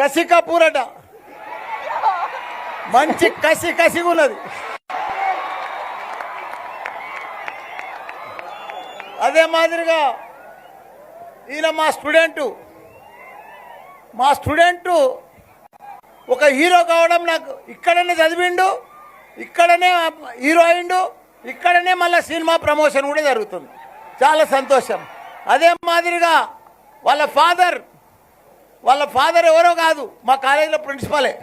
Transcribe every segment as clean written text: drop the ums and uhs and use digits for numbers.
కసి కపూరట, మంచి కసిగా ఉన్నది. అదే మాదిరిగా ఈయన మా స్టూడెంటు ఒక హీరో కావడం, నాకు ఇక్కడనే చదివిండు, ఇక్కడనే హీరో అయిండు, ఇక్కడనే మళ్ళీ సినిమా ప్రమోషన్ కూడా జరుగుతుంది. చాలా సంతోషం. అదే మాదిరిగా వాళ్ళ ఫాదర్ ఎవరో కాదు, మా కాలేజీలో ప్రిన్సిపాలే.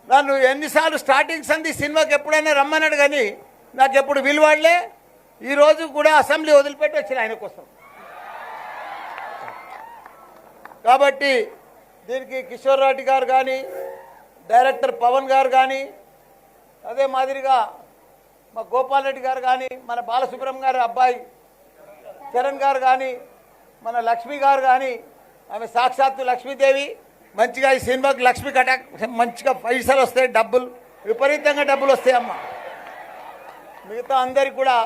నన్ను ఎన్నిసార్లు స్టార్టింగ్ సంది సినిమాకి ఎప్పుడైనా రమ్మన్నాడు, కానీ నాకు ఎప్పుడు విలువాడలే. ఈరోజు కూడా అసెంబ్లీ వదిలిపెట్టి వచ్చిన ఆయన కోసం. కాబట్టి దీనికి కిషోర్ రెడ్డి గారు కానీ, డైరెక్టర్ పవన్ గారు కానీ, అదే మాదిరిగా మా గోపాల్ రెడ్డి గారు కానీ, మన బాలసుబ్రహ్మణ్యం గారి అబ్బాయి చరణ్ గారు కానీ, మన లక్ష్మి గారు కానీ, ఆమె సాక్షాత్తు లక్ష్మీదేవి. మంచిగా ఈ సినిమాకి లక్ష్మి కటాక్ మంచిగా పైసలు వస్తాయి, డబ్బులు విపరీతంగా డబ్బులు వస్తాయమ్మా. మిగతా అందరికి కూడా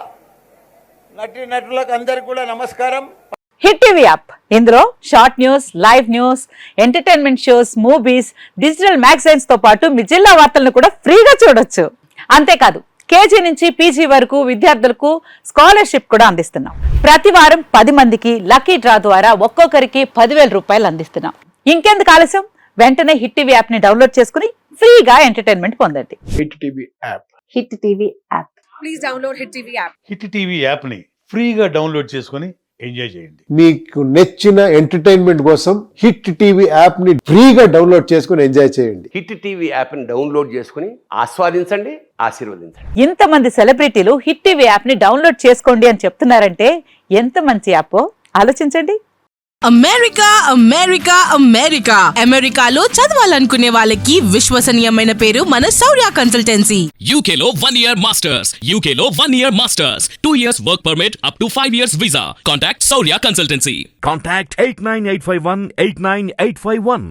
నటులకు అందరికి కూడా నమస్కారం. హిట్ టీవీ యాప్, ఇందులో short news, live news, entertainment shows, movies, digital magazines తో పాటు మీ జిల్లా వార్తలను కూడా ఫ్రీగా చూడొచ్చు. అంతేకాదు కేజీ నుంచి పీజీ వరకు విద్యార్థులకు స్కాలర్షిప్ కూడా అందిస్తున్నాం. ప్రతి వారం 10 మందికి లక్కీ డ్రా ద్వారా ఒక్కొక్కరికి 10,000 రూపాయలు అందిస్తున్నాం. ఇంకెందుకు ఆలస్యం, వెంటనే హిట్ టీవీ యాప్ ని డౌన్లోడ్ చేసుకుని ఫ్రీగా ఎంటర్టైన్మెంట్ పొందండి. Hit TV app. Hit TV app. Please download hit TV app. Hit TV app ని ఫ్రీగా డౌన్లోడ్ చేసుకుని ఎంజాయ్ చేయండి. మీకు నచ్చిన ఎంటర్టైన్మెంట్ కోసం హిట్ టీవీ యాప్ ని ఫ్రీగా డౌన్లోడ్ చేసుకుని ఎంజాయ్ చేయండి. హిట్ టీవీ యాప్ ని డౌన్లోడ్ చేసుకుని ఆస్వాదించండి, ఆశీర్వదించండి. ఇంతమంది సెలబ్రిటీలు హిట్ టీవీ యాప్ ని డౌన్లోడ్ చేసుకోండి అని చెప్తున్నారంటే ఎంత మంచి యాప్ ఆలోచించండి. అమెరికా అమెరికాలో చదవాలనుకునే వాళ్ళకి విశ్వసనీయమైన పేరు మన శౌర్య కన్సల్టెన్సీ. UK లో 1 year masters, UK లో 1 year masters, 2 years work permit up to 5 years visa. Contact Saurya Consultancy. Contact 89851 89851.